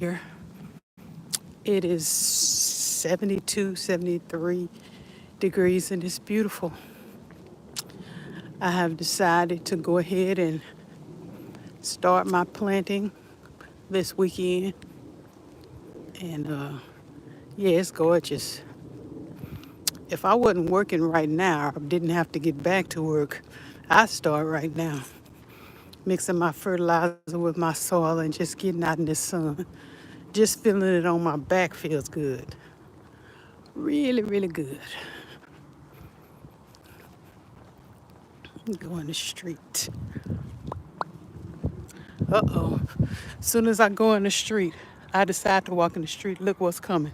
here. It is 72, 73 degrees and it's beautiful. I have decided to go ahead and start my planting this weekend. And yeah, it's gorgeous. If I wasn't working right now, or didn't have to get back to work, I'd start right now. Mixing my fertilizer with my soil and just getting out in the sun. Just feeling it on my back feels good. Really, really good. Go in the street. Uh-oh. As soon as I go in the street, I decide to walk in the street, look what's coming.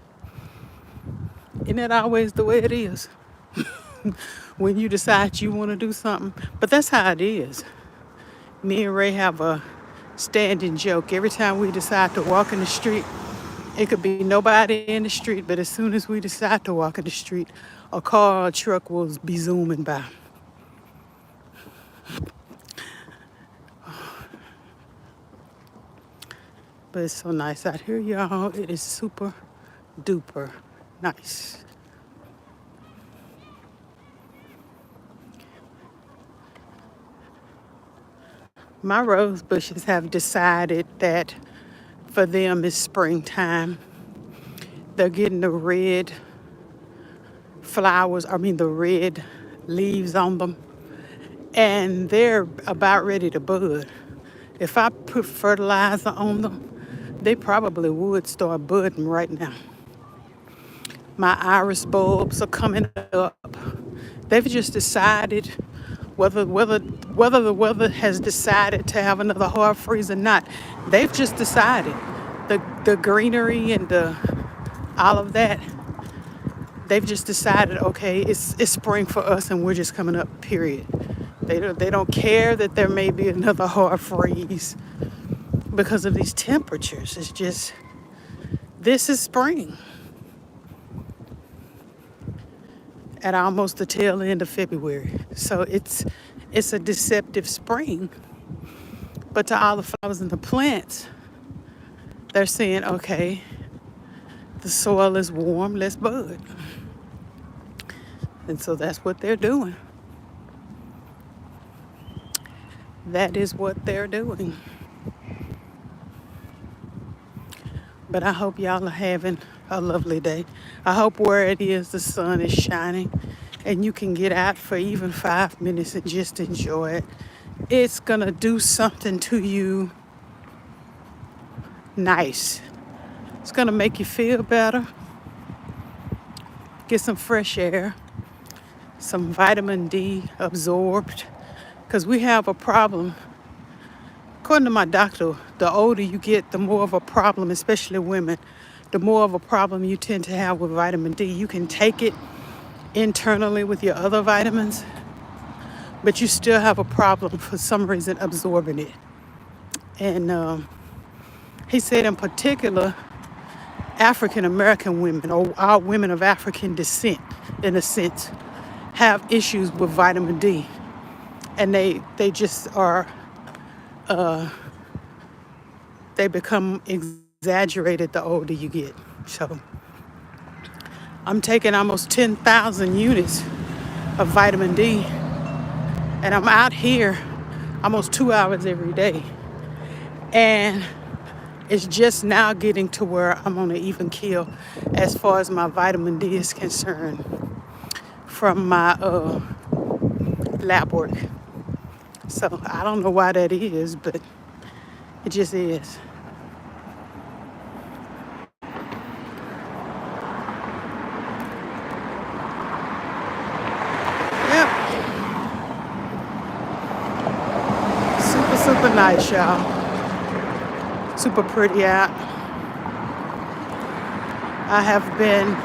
Isn't that always the way it is? When you decide you want to do something. But that's how it is. Me and Ray have a standing joke. Every time we decide to walk in the street, it could be nobody in the street, but as soon as we decide to walk in the street, a car or a truck will be zooming by. But it's so nice out here, y'all. It is super duper nice. My rose bushes have decided that for them it's springtime. They're getting the red flowers, the red leaves on them, and they're about ready to bud. If I put fertilizer on them, they probably would start budding right now. My iris bulbs are coming up. They've just decided whether the weather has decided to have another hard freeze or not. They've just decided the greenery and all of that. They've just decided, okay, it's spring for us and we're just coming up. Period. They don't care that there may be another hard freeze because of these temperatures. It's just this is spring at almost the tail end of February. So it's a deceptive spring. But to all the flowers and the plants, they're saying, okay, the soil is warm, let's bud. And so that's what they're doing. That is what they're doing. But I hope y'all are having a lovely day. I hope where it is, the sun is shining and you can get out for even 5 minutes and just enjoy it. It's going to do something to you nice. It's going to make you feel better, get some fresh air, some vitamin D absorbed, because we have a problem. According to my doctor, the older you get, the more of a problem, especially women, the more of a problem you tend to have with vitamin D. You can take it internally with your other vitamins, but you still have a problem for some reason absorbing it. And he said in particular, African American women, or our women of African descent, in a sense, have issues with vitamin D. And they just are, they become exaggerated the older you get. So I'm taking almost 10,000 units of vitamin D, and I'm out here almost 2 hours every day. And it's just now getting to where I'm on an even keel as far as my vitamin D is concerned from my lab work. So I don't know why that is, but it just is. Yep. Super, super nice, y'all. Super pretty out. I have been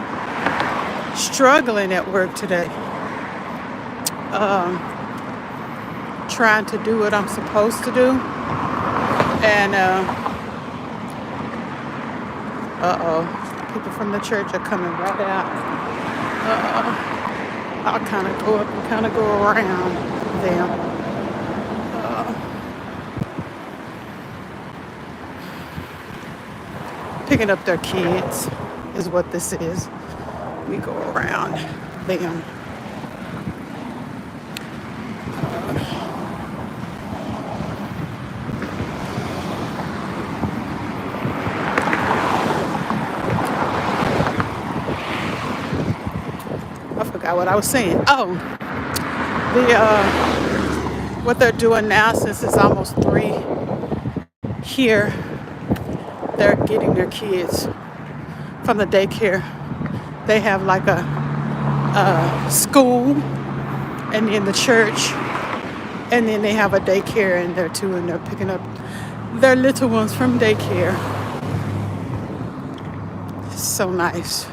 struggling at work today, trying to do what I'm supposed to do. And, people from the church are coming right out. I'll kind of go up and kind of go around them. picking up their kids is what this is. We go around them. I forgot what I was saying. Oh, what they're doing now, since it's almost 3 here, they're getting their kids from the daycare. They have like a school, and then the church, and then they have a daycare in there too, and they're picking up their little ones from daycare. So nice.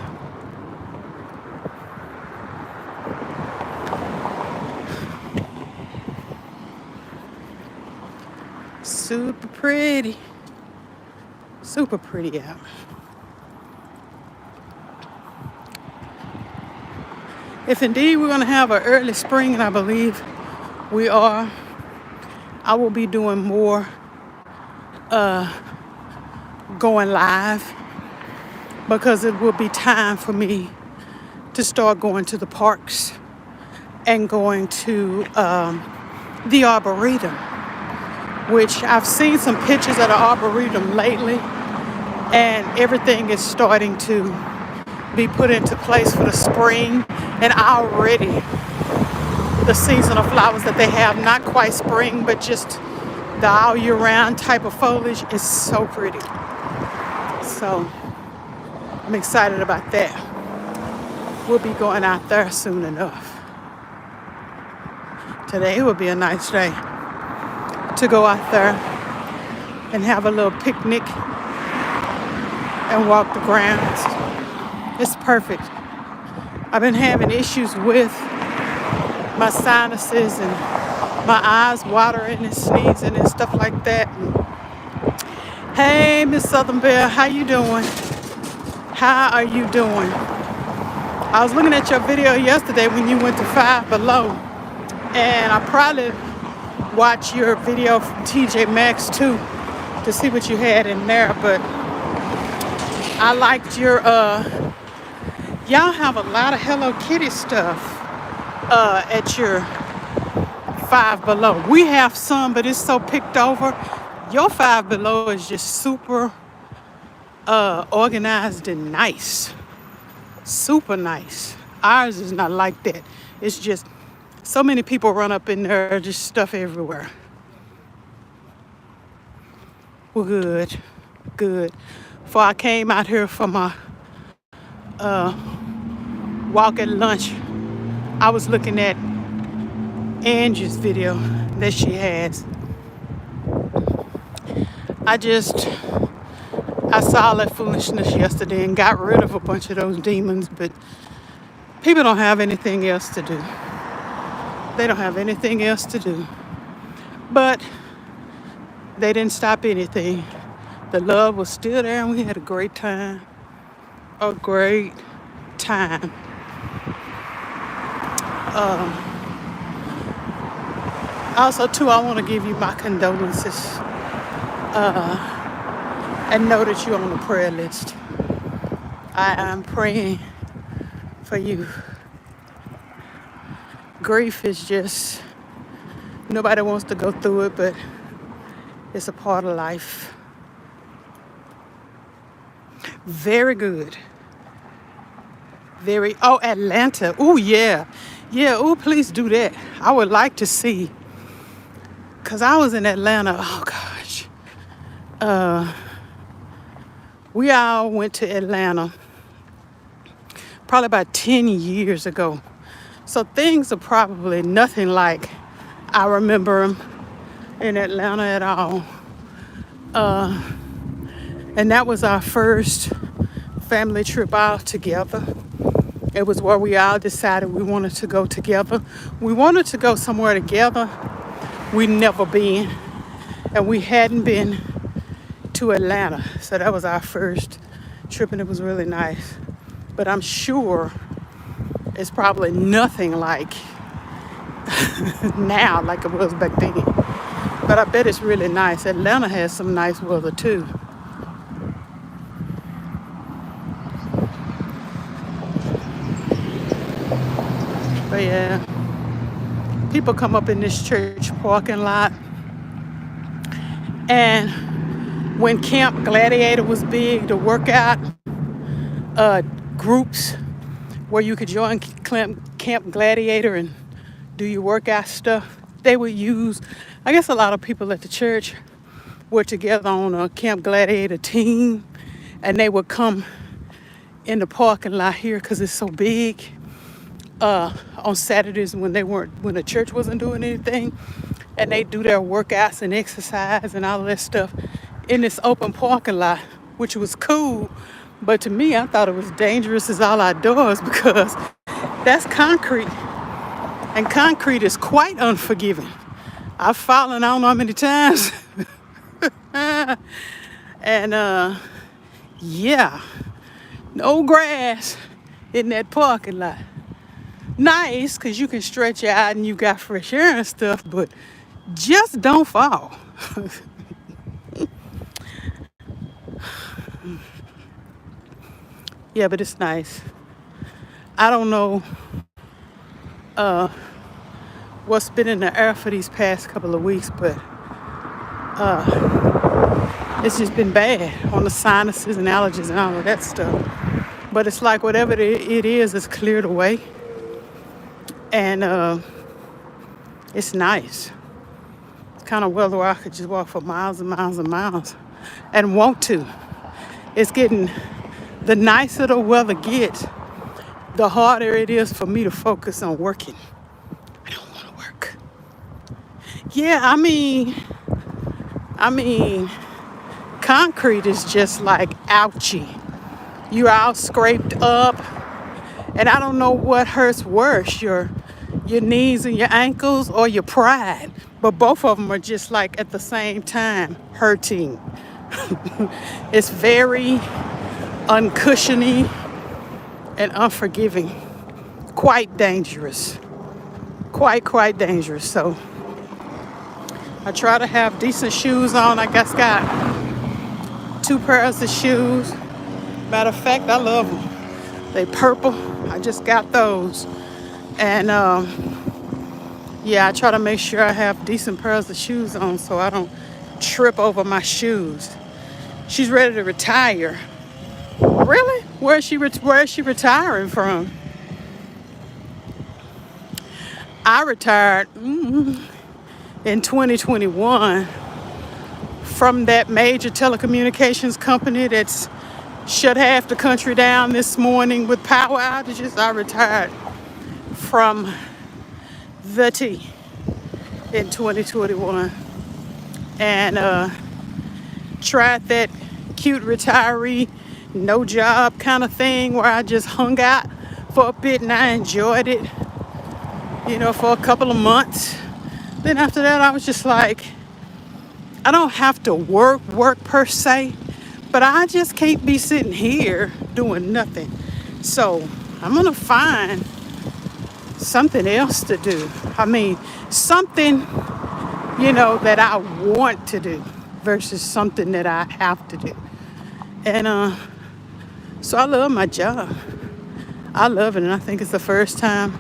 Super pretty. Super pretty out. If indeed we're going to have an early spring, and I believe we are, I will be doing more going live, because it will be time for me to start going to the parks and going to the Arboretum, which I've seen some pictures of the Arboretum lately, and everything is starting to be put into place for the spring. And already the seasonal flowers that they have, not quite spring, but just the all year round type of foliage, is so pretty. So I'm excited about that. We'll be going out there soon enough. Today will be a nice day to go out there and have a little picnic and walk the grounds. It's perfect. I've been having issues with my sinuses and my eyes watering and sneezing and stuff like that. Hey, Miss Southern Belle, how you doing? How are you doing? I was looking at your video yesterday when you went to Five Below, and I probably watched your video from TJ Maxx too to see what you had in there, but I liked your y'all have a lot of Hello Kitty stuff at your Five Below. We have some, but it's so picked over. Your Five Below is just super organized and nice. Super nice. Ours is not like that. It's just so many people run up in there, just stuff everywhere. Well, good. Good. Before I came out here for my walk at lunch, I was looking at Angie's video that she has. I saw that foolishness yesterday and got rid of a bunch of those demons, but people don't have anything else to do. They don't have anything else to do. But they didn't stop anything. The love was still there, and we had a great time. A great time. Also, too, I want to give you my condolences and know that you're on the prayer list. I am praying for you. Grief is just, nobody wants to go through it, but it's a part of life. Very good. Atlanta. Oh, yeah. Yeah, oh, please do that. I would like to see. Because I was in Atlanta. Oh, gosh. We all went to Atlanta probably about 10 years ago. So things are probably nothing like I remember them in Atlanta at all. And that was our first family trip out together. It was where we all decided we wanted to go together. We wanted to go somewhere together we'd never been, and we hadn't been to Atlanta. So that was our first trip, and it was really nice. But I'm sure it's probably nothing like now, like it was back then. But I bet it's really nice. Atlanta has some nice weather too. But yeah, people come up in this church parking lot, and when Camp Gladiator was big, the workout uh, groups where you could join Camp Gladiator and do your workout stuff, they would use, I guess a lot of people at the church were together on a Camp Gladiator team, and they would come in the parking lot here because it's so big on Saturdays when the church wasn't doing anything, and they do their workouts and exercise and all of that stuff in this open parking lot, which was cool. But to me, I thought it was dangerous as all outdoors because that's concrete, and concrete is quite unforgiving. I've fallen I don't know how many times. And yeah, no grass in that parking lot. Nice because you can stretch out and you got fresh air and stuff, but just don't fall. Yeah, but it's nice. I don't know what's been in the air for these past couple of weeks, but it's just been bad on the sinuses and allergies and all of that stuff. But it's like whatever it is, it's cleared away. And it's nice. It's kind of weather where I could just walk for miles and miles and miles and want to. It's getting, the nicer the weather gets, the harder it is for me to focus on working. I don't want to work. Yeah, I mean, concrete is just like ouchy. You're all scraped up, and I don't know what hurts worse, your knees and your ankles or your pride, but both of them are just like at the same time hurting. It's very uncushiony and unforgiving, quite dangerous, quite dangerous. So I try to have decent shoes on. I guess got 2 pairs of shoes. Matter of fact, I love them. They purple. I just got those. And yeah, I try to make sure I have decent pairs of shoes on so I don't trip over my shoes. She's ready to retire. Really? Where is she retiring from? I retired in 2021 from that major telecommunications company that's shut half the country down this morning with power outages. I retired from the T in 2021 and tried that cute retiree, no job kind of thing where I just hung out for a bit and I enjoyed it, for a couple of months. Then after that, I was just like, I don't have to work per se, but I just can't be sitting here doing nothing. So I'm going to find something else to do. I mean, something, that I want to do versus something that I have to do. And so I love my job. I love it, and I think it's the first time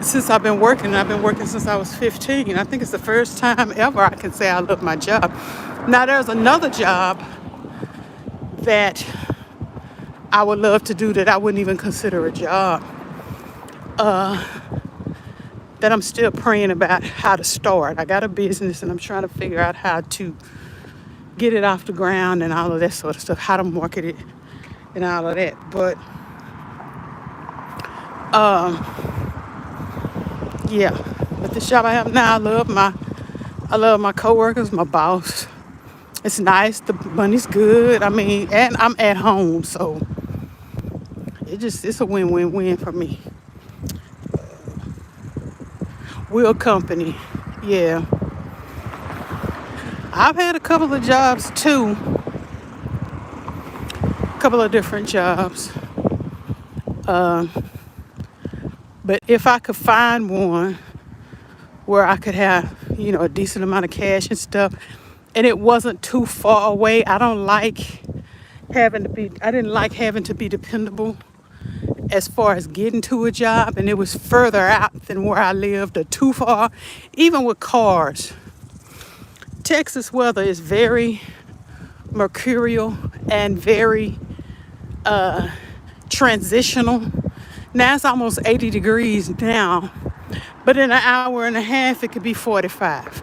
since I've been working, and I've been working since I was 15. I think it's the first time ever I can say I love my job. Now, there's another job that I would love to do that I wouldn't even consider a job, that I'm still praying about how to start. I got a business, and I'm trying to figure out how to get it off the ground and all of that sort of stuff, how to market it and all of that. But yeah, but the job I have now, I love my coworkers, my boss. It's nice, the money's good. I mean, and I'm at home, so it's a win-win-win for me. Wheel company, yeah. I've had a couple of jobs too, a couple of different jobs. But if I could find one where I could have, a decent amount of cash and stuff, and it wasn't too far away, I didn't like having to be dependable as far as getting to a job, and it was further out than where I lived or too far. Even with cars, Texas weather is very mercurial and very transitional. Now it's almost 80 degrees now, but in an hour and a half it could be 45.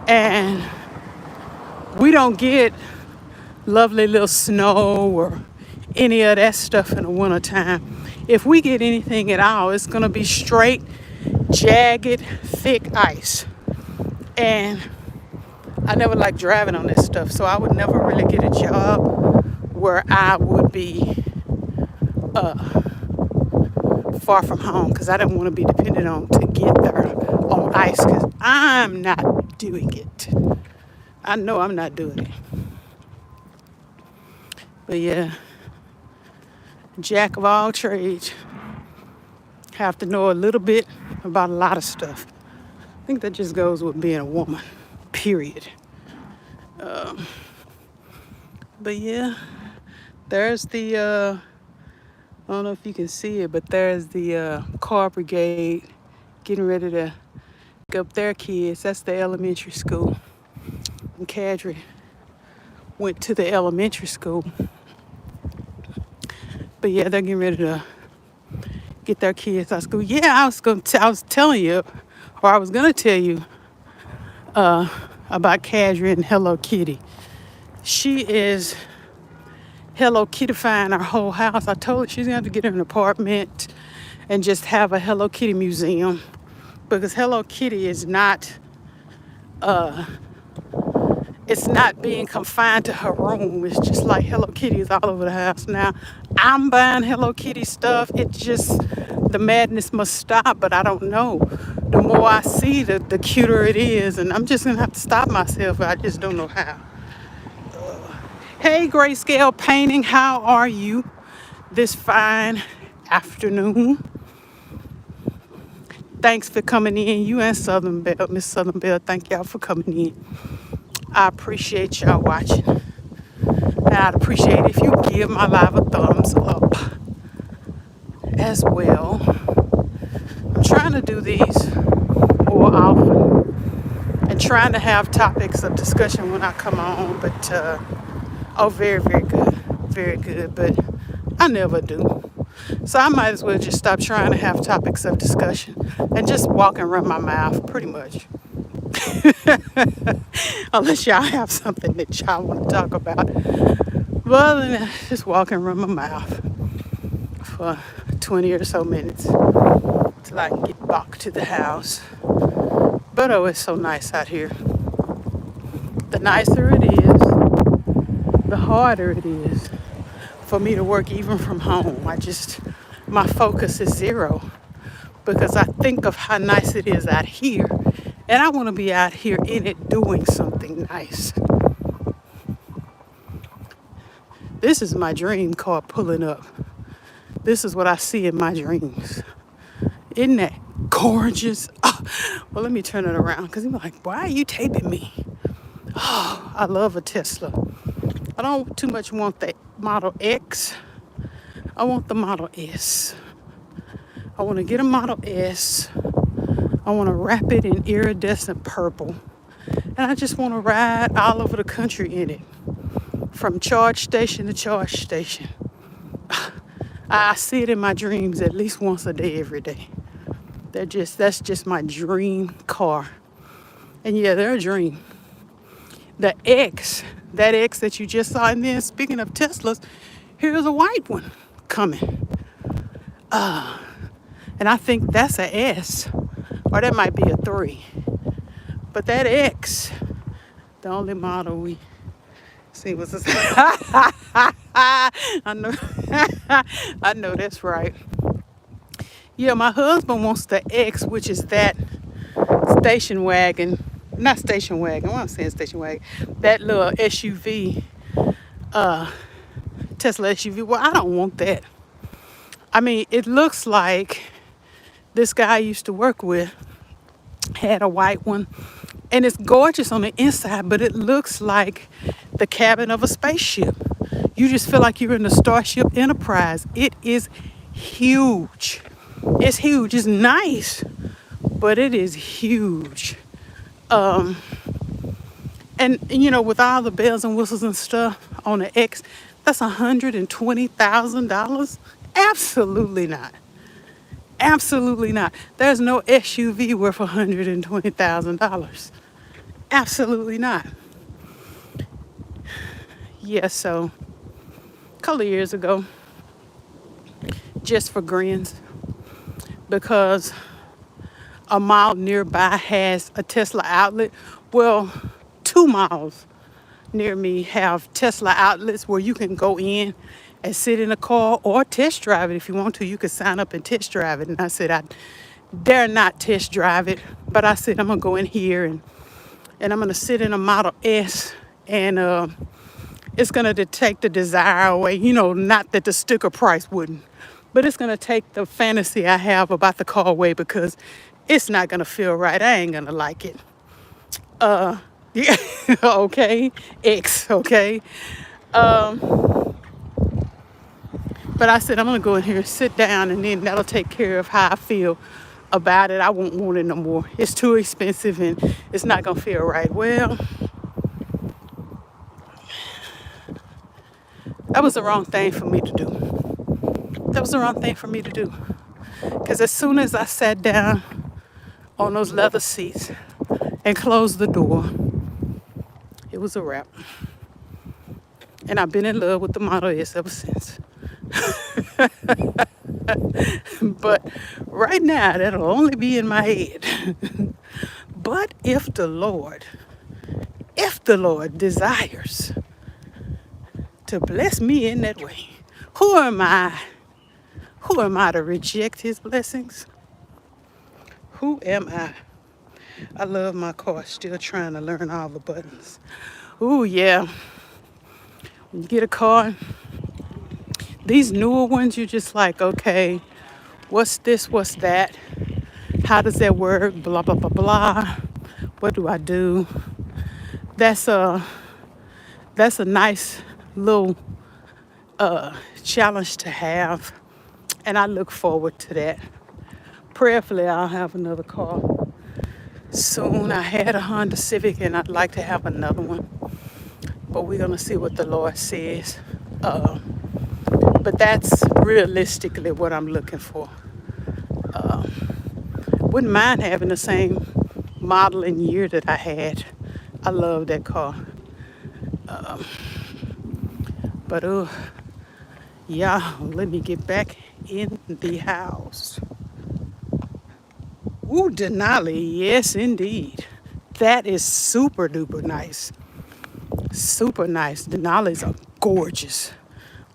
And we don't get lovely little snow or any of that stuff in the wintertime. If we get anything at all, it's going to be straight, jagged, thick ice. And I never liked driving on this stuff, so I would never really get a job where I would be far from home, because I didn't want to be dependent on to get there on ice, because I'm not doing it. I know I'm not doing it. But yeah, jack of all trades. Have to know a little bit about a lot of stuff. I think that just goes with being a woman, period. But yeah, there's the, I don't know if you can see it, but there's the car brigade getting ready to pick up their kids. That's the elementary school. And Kadri went to the elementary school. But yeah, they're getting ready to get their kids out of school. Yeah, I was telling you, or I was gonna tell you about Kadri and Hello Kitty. She is Hello Kittyfying our whole house. I told her she's gonna have to get an apartment and just have a Hello Kitty museum, because Hello Kitty is not it's not being confined to her room. It's just like Hello Kitty is all over the house now. I'm buying Hello Kitty stuff. It's just the madness must stop, but I don't know. The more I see, the cuter it is, and I'm just gonna have to stop myself. I just don't know how. Hey, Grayscale Painting, how are you this fine afternoon? Thanks for coming in. You and Southern Belle, Miss Southern Belle, thank y'all for coming in. I appreciate y'all watching. And I'd appreciate if you give my live a thumbs up as well. I'm trying to do these more often and trying to have topics of discussion when I come on, but very, very good. Very good, but I never do. So I might as well just stop trying to have topics of discussion and just walk and run my mouth, pretty much. Unless y'all have something that y'all want to talk about. But other than that, just walk and run my mouth for 20 or so minutes till I can get back to the house. But oh, it's so nice out here. The nicer it is, the harder it is for me to work even from home. My focus is zero, because I think of how nice it is out here, and I want to be out here in it doing something nice. This is my dream car pulling up. This is what I see in my dreams. Isn't that gorgeous? Oh, well, let me turn it around, because you're like, why are you taping me? Oh, I love a Tesla. I don't too much want the Model X. I want the Model S. I want to get a Model S. I want to wrap it in iridescent purple. And I just want to ride all over the country in it, from charge station to charge station. I see it in my dreams at least once a day, every day. That's just my dream car. And yeah, they're a dream. The X, that X that you just saw in there, speaking of Teslas, here's a white one coming. And I think that's a S, or that might be a 3. But that X, the only model we see was this. I know, I know that's right. Yeah, my husband wants the X, which is that station wagon. Not station wagon. What I'm saying, station wagon. That little SUV, Tesla SUV. Well, I don't want that. I mean, it looks like this guy I used to work with had a white one, and it's gorgeous on the inside, but it looks like the cabin of a spaceship. You just feel like you're in the Starship Enterprise. It is huge. It's huge. It's nice, but it is huge. Um, and you know, with all the bells and whistles and stuff on the X, that's $120,000. Absolutely not. Absolutely not. There's no SUV worth $120,000. Absolutely not. Yeah, so a couple of years ago, just for grins, because a mile nearby has a Tesla outlet. Well, 2 miles near me have Tesla outlets where you can go in and sit in a car or test drive it if you want to. You could sign up and test drive it. And I said, I dare not test drive it. But I said, I'm going to go in here and I'm going to sit in a Model S and it's going to take the desire away. You know, not that the sticker price wouldn't, but it's going to take the fantasy I have about the car away because it's not going to feel right. I ain't going to like it. Yeah, okay, X, okay. But I said, I'm going to go in here and sit down and then that'll take care of how I feel about it. I won't want it no more. It's too expensive and it's not going to feel right. Well, that was the wrong thing for me to do. That was the wrong thing for me to do. Because as soon as I sat down on those leather seats and closed the door, it was a wrap. And I've been in love with the Model S ever since. But right now, that'll only be in my head. But if the Lord desires to bless me in that way, who am I? Who am I to reject his blessings? Who am I? I love my car, still trying to learn all the buttons. Ooh, yeah. When you get a car, these newer ones, you're just like, okay, what's this? What's that? How does that work? Blah, blah, blah, blah. What do I do? That's a nice little challenge to have. And I look forward to that. Prayerfully, I'll have another car soon. I had a Honda Civic and I'd like to have another one. But we're going to see what the Lord says. But that's realistically what I'm looking for. Wouldn't mind having the same model and year that I had. I love that car. But yeah, let me get back in the house. Ooh, Denali, yes indeed. That is super duper nice. Super nice. Denali's are gorgeous.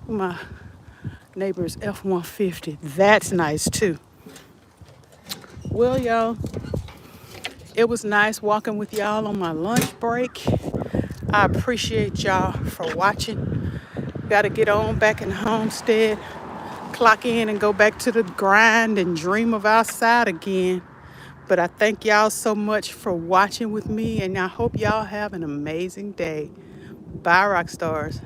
My neighbor's F-150. That's nice too. Well, y'all, it was nice walking with y'all on my lunch break. I appreciate y'all for watching. Got to get on back in Homestead, clock in and go back to the grind and dream of outside again. But I thank y'all so much for watching with me, and I hope y'all have an amazing day. Bye, rock stars.